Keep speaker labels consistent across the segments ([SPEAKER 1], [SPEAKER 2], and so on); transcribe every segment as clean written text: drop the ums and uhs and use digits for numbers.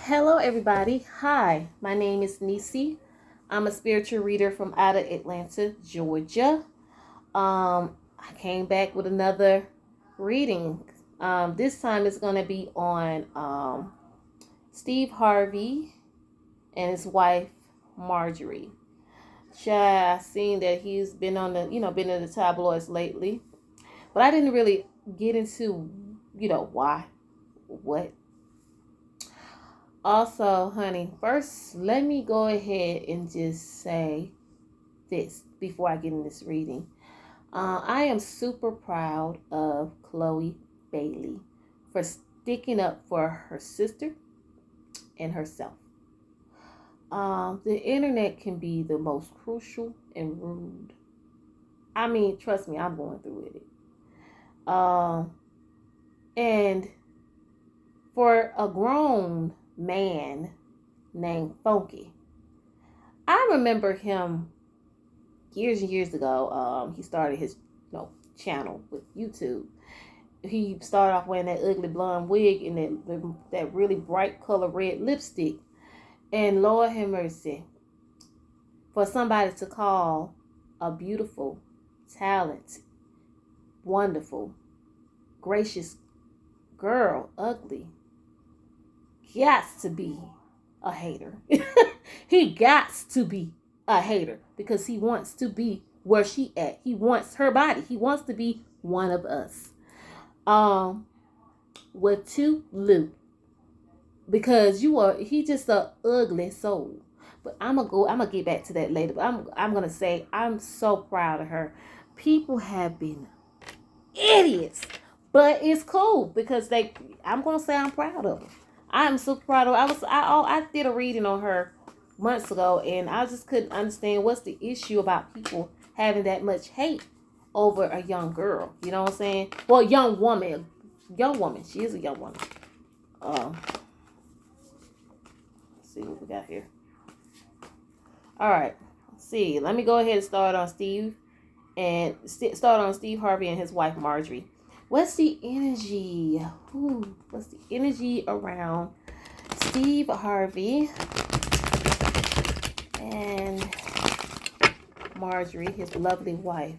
[SPEAKER 1] Hello, everybody. Hi, my name is Nisi. I'm a spiritual reader from out of Atlanta, Georgia. I came back with another reading. This time it's going to be on Steve Harvey and his wife Marjorie. I seen that he's been on been in the tabloids lately, but I didn't really get into, why, what. Also, honey, first, let me go ahead and just say this before I get in this reading. I am super proud of Chloe Bailey for sticking up for her sister and herself. The internet can be the most crucial and rude. I mean, trust me, I'm going through it. And for a grown man named Funky, I remember him years and years ago. He started his channel with YouTube. He started off wearing that ugly blonde wig and that really bright color red lipstick. And Lord have mercy, for somebody to call a beautiful, talented, wonderful, gracious girl ugly, gots to be a hater. He gots to be a hater because he wants to be where she at. He wants her body. He wants to be one of us. With two Luke, because he just a ugly soul. But I'm gonna get back to that later. But I'm gonna say I'm so proud of her. People have been idiots, but it's cool because I'm gonna say I'm proud of her. I'm super proud of her. I did a reading on her months ago, and I just couldn't understand what's the issue about people having that much hate over a young girl. You know what I'm saying? Well, young woman. She is a young woman. Let's see what we got here. All right. Let's see. Let me go ahead and start on Steve Harvey and his wife Marjorie. What's the energy? What's the energy around Steve Harvey and Marjorie, his lovely wife?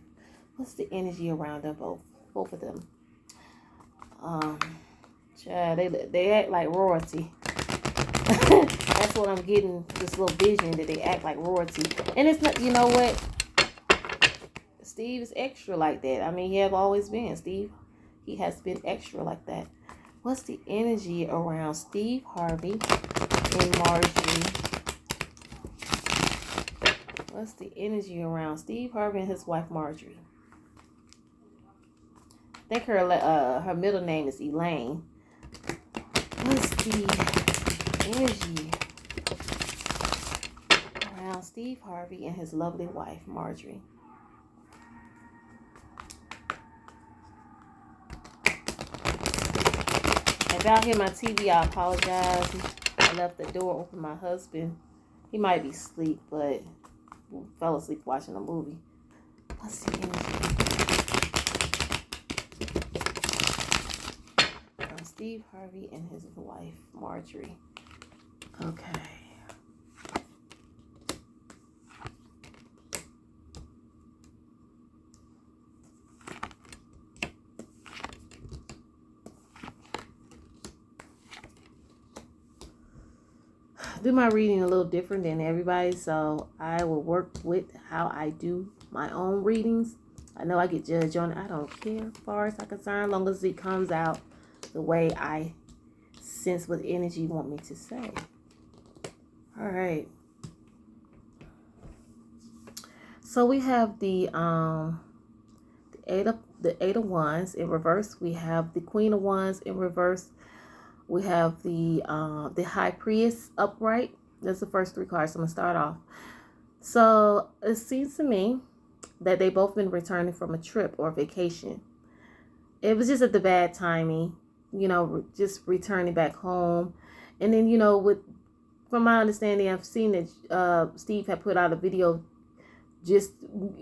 [SPEAKER 1] What's the energy around them both of them? They act like royalty. That's what I'm getting, this little vision that they act like royalty. And it's not, you know what? Steve is extra like that. I mean, he have always been. Steve, he has been extra like that. What's the energy around Steve Harvey and Marjorie? What's the energy around Steve Harvey and his wife Marjorie? I think her middle name is Elaine. What's the energy around Steve Harvey and his lovely wife Marjorie? If y'all hear my TV, I apologize. I left the door open. My husband, he might be asleep, but fell asleep watching a movie. What's the energy from Steve Harvey and his wife Marjorie? Okay. Do my reading a little different than everybody, so I will work with how I do my own readings. I know I get judged on it. I don't care as far as I'm concerned, as long as it comes out the way I sense what energy want me to say. All right. So we have the eight of wands in reverse. We have the queen of wands in reverse. We have the high priest upright. That's the first three cards. I'm going to start off. So it seems to me that they both been returning from a trip or vacation. It was just at the bad timing, just returning back home. And then, from my understanding, I've seen that Steve had put out a video just,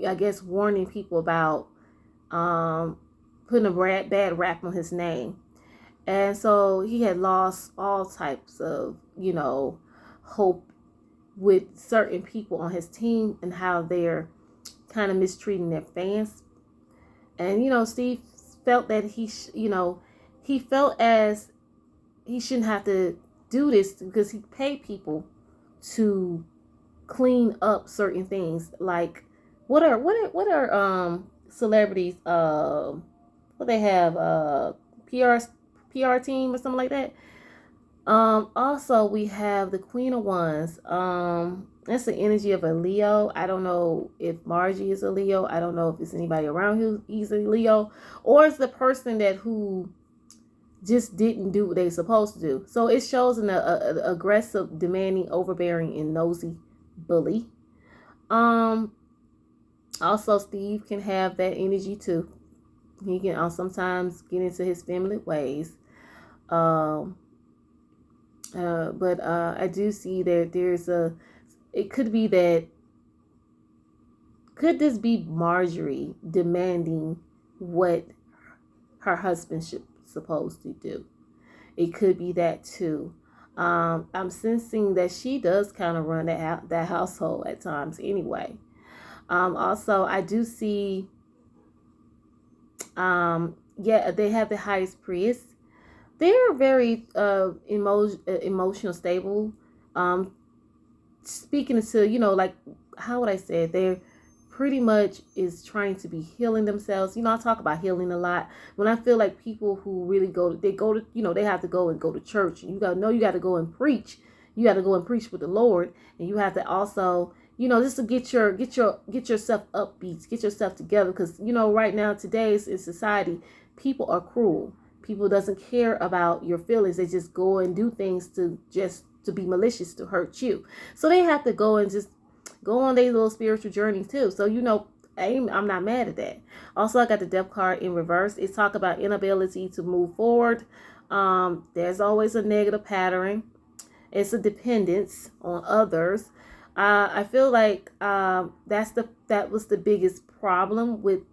[SPEAKER 1] I guess, warning people about putting a bad rap on his name. And so he had lost all types of, hope with certain people on his team and how they're kind of mistreating their fans. And, Steve felt that he felt as he shouldn't have to do this because he paid people to clean up certain things. Like, what are celebrities, what they have, PR team or something like that. Also we have the Queen of Wands. That's the energy of a Leo. I don't know if Margie is a Leo. I don't know if it's anybody around who he's a Leo, or it's the person that who just didn't do what they're supposed to do. So it shows an aggressive, demanding, overbearing, and nosy bully. Um, Also Steve can have that energy too. He can sometimes get into his feminine ways. Um, but I do see that it could be that, could this be Marjorie demanding what her husband should supposed to do? It could be that too. I'm sensing that she does kind of run that household at times anyway. Also, I do see, they have the highest priest. They're very emotional stable. Speaking to, like, how would I say it? They're pretty much is trying to be healing themselves. I talk about healing a lot. When I feel like people who really go to, they have to go to church. You got to go and preach. You got to go and preach with the Lord, and you have to also, just to get yourself upbeat, get yourself together, because right now today's in society, people are cruel. People doesn't care about your feelings. They just go and do things to be malicious, to hurt you. So they have to go and just go on their little spiritual journey too. So I'm not mad at that. Also, I got the Death card in reverse. It's talk about inability to move forward. There's always a negative pattern. It's a dependence on others. I feel like that was the biggest problem with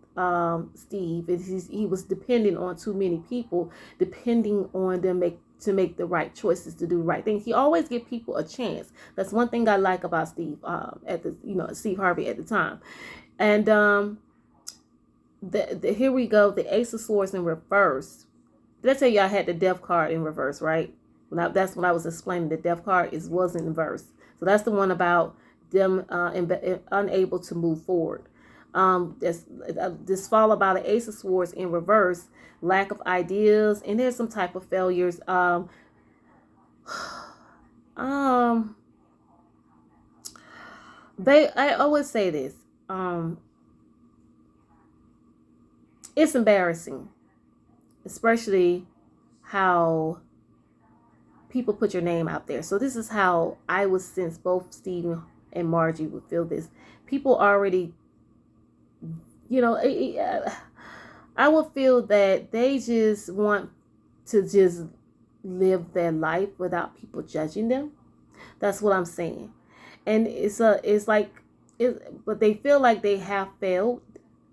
[SPEAKER 1] Steve. He was depending on too many people, depending on them to make the right choices, to do the right things. He always give people a chance. That's one thing I like about Steve, Steve Harvey at the time. And here we go, the Ace of Swords in reverse. Did I tell you I had the Death card in reverse, right? That's when I was explaining the Death card was in reverse. So that's the one about them unable to move forward. This followed by the Ace of Swords in reverse, lack of ideas, and there's some type of failures. I always say this. It's embarrassing, especially how people put your name out there. So this is how I would sense both Steve and Margie would feel this. People already, I would feel that they just want to just live their life without people judging them. That's what I'm saying. And but they feel like they have failed.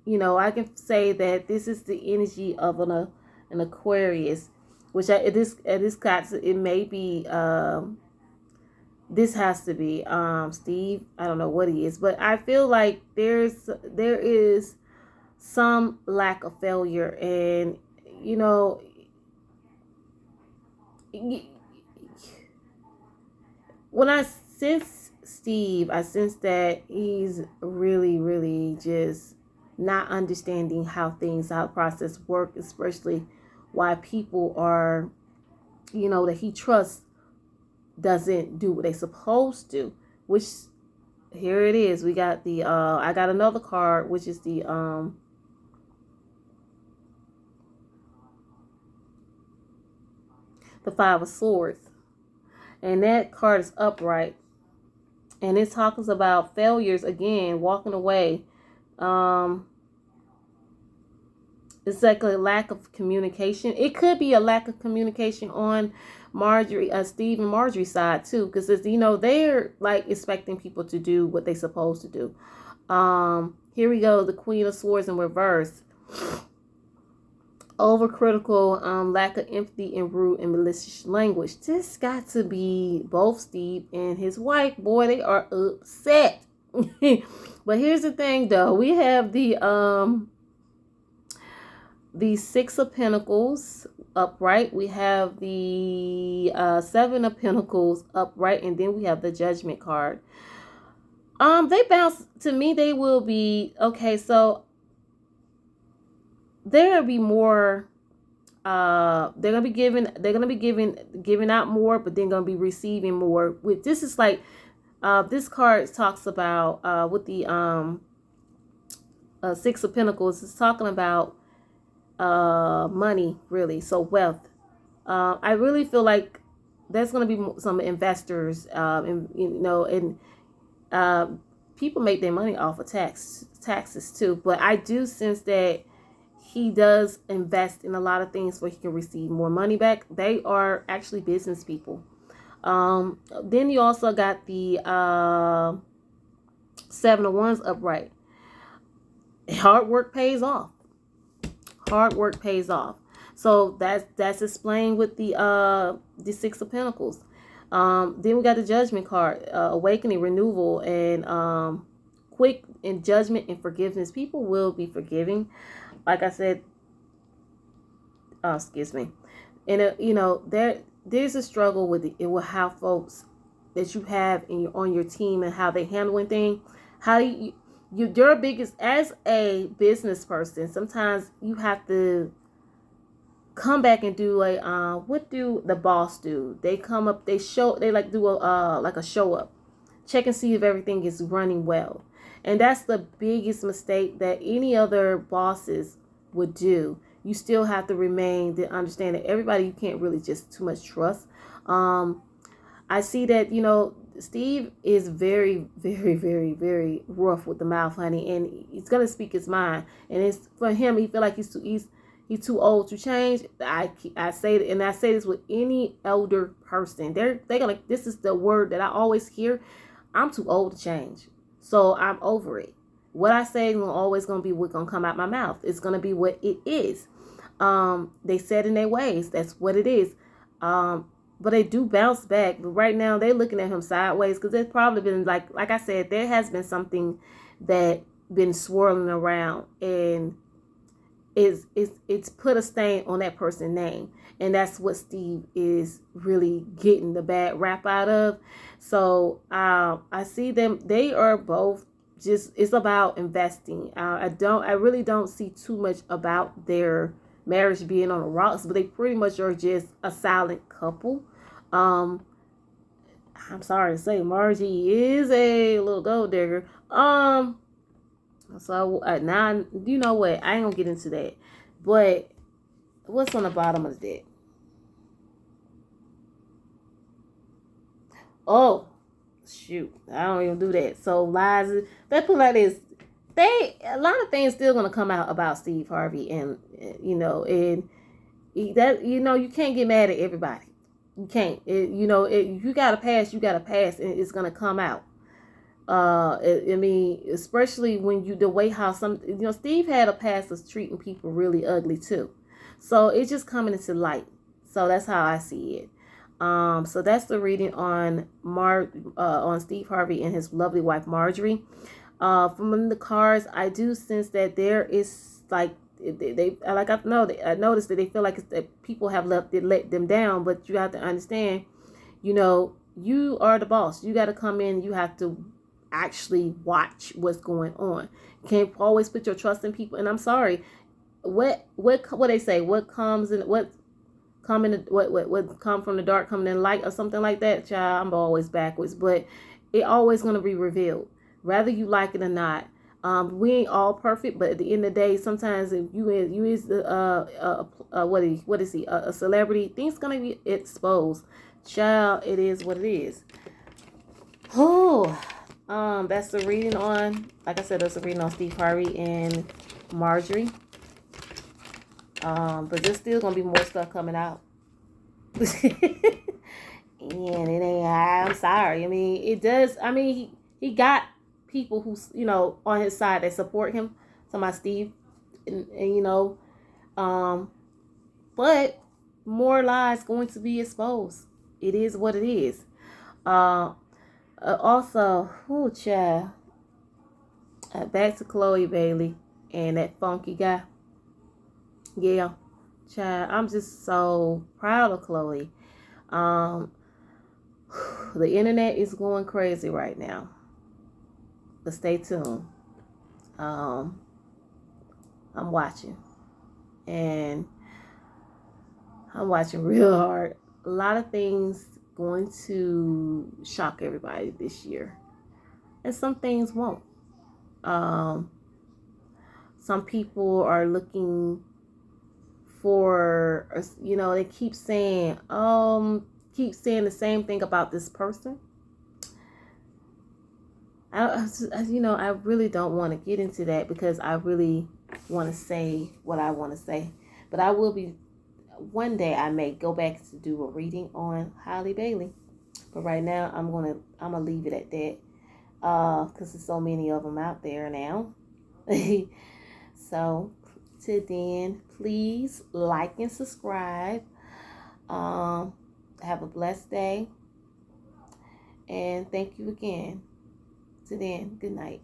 [SPEAKER 1] I can say that this is the energy of an Aquarius, which it may be, this has to be Steve. I don't know what he is, but I feel like there is some lack of failure, and when I sense Steve, I sense that he's really, really just not understanding how process work, especially why people are, that he trusts doesn't do what they supposed to, which here it is. We got I got another card, which is the Five of Swords, and that card is upright, and it talks about failures again, walking away. It's like a lack of communication. It could be a lack of communication on Steve and Marjorie's side too, because they're like expecting people to do what they're supposed to do. Here we go, the Queen of Swords in reverse. Overcritical, lack of empathy, and rude and malicious language. This got to be both Steve and his wife. Boy, they are upset. But here's the thing, though. We have the Six of Pentacles upright. We have the Seven of Pentacles upright, and then we have the Judgment card. They bounce to me. They will be okay. So there'll be more. They're gonna be giving out more, but they're gonna be receiving more. With this is like, this card talks about with the Six of Pentacles. It's talking about money, really. So wealth. I really feel like there's gonna be some investors, and people make their money off of taxes too. But I do sense that he does invest in a lot of things where he can receive more money back. They are actually business people. Then you also got the Seven of Wands upright. Hard work pays off. Hard work pays off. So that's explained with the Six of Pentacles. Then we got the Judgment card, awakening, renewal, and quick in judgment and forgiveness. People will be forgiving. Like I said, excuse me. And there's a struggle with how folks that you have on your team and how they handling things. How your biggest, as a business person, sometimes you have to come back and do what do the boss do? They come up, they like do a show up, check and see if everything is running well. And that's the biggest mistake that any other bosses would do. You still have to understand that everybody you can't really just too much trust. I see that, Steve is very, very, very, very rough with the mouth, honey, and he's gonna speak his mind. And it's for him, he feel like he's too old to change. I say, and I say this with any elder person. They're gonna. This is the word that I always hear. I'm too old to change, so I'm over it. What I say is always gonna be what's gonna come out my mouth. It's gonna be what it is. They said in their ways. That's what it is. But they do bounce back. But right now they're looking at him sideways because there's probably been like I said, there has been something that been swirling around, and it's put a stain on that person's name. And that's what Steve is really getting the bad rap out of. So I see them. They are both just, it's about investing. I really don't see too much about their marriage being on the rocks, but they pretty much are just a silent couple. I'm sorry to say, Margie is a little gold digger. So now, you know what? I ain't gonna get into that. But what's on the bottom of the deck? Oh, shoot! I don't even do that. So lies. They put like this. A lot of things still gonna come out about Steve Harvey, and you can't get mad at everybody. You can't. You gotta pass. You gotta pass, and it's gonna come out. I mean, especially when the way how Steve had a past of treating people really ugly too. So it's just coming into light. So that's how I see it. So that's the reading on Steve Harvey and his lovely wife Marjorie. From the cards, I do sense that there is like I noticed that they feel like it's that people have let them down, but you have to understand, you are the boss. You got to come in. You have to actually watch what's going on. You can't always put your trust in people. And I'm sorry, what they say, what come from the dark coming in light or something like that, child. I'm always backwards, but it always going to be revealed, whether you like it or not. We ain't all perfect, but at the end of the day, sometimes if you is what is he, a celebrity, things gonna be exposed, child. It is what it is. That's the reading on, like I said, that's the reading on Steve Harvey and Marjorie. But there's still gonna be more stuff coming out. And it ain't, I'm sorry. I mean, it does. I mean, he got people who, on his side that support him. So my Steve, and but more lies going to be exposed. It is what it is. Also, oh child, back to Chloe Bailey and that funky guy. Yeah, child, I'm just so proud of Chloe. Um, the internet is going crazy right now, but stay tuned. Um, I'm watching, and I'm watching real hard. A lot of things going to shock everybody this year, and some things won't. Um, some people are looking for, they keep saying the same thing about this person. I really don't want to get into that because I really want to say what I want to say. But I will be, one day I may go back to do a reading on Halle Bailey. But right now I'm gonna leave it at that. Because there's so many of them out there now. So till then, please like and subscribe. Have a blessed day. And thank you again. Till then, good night.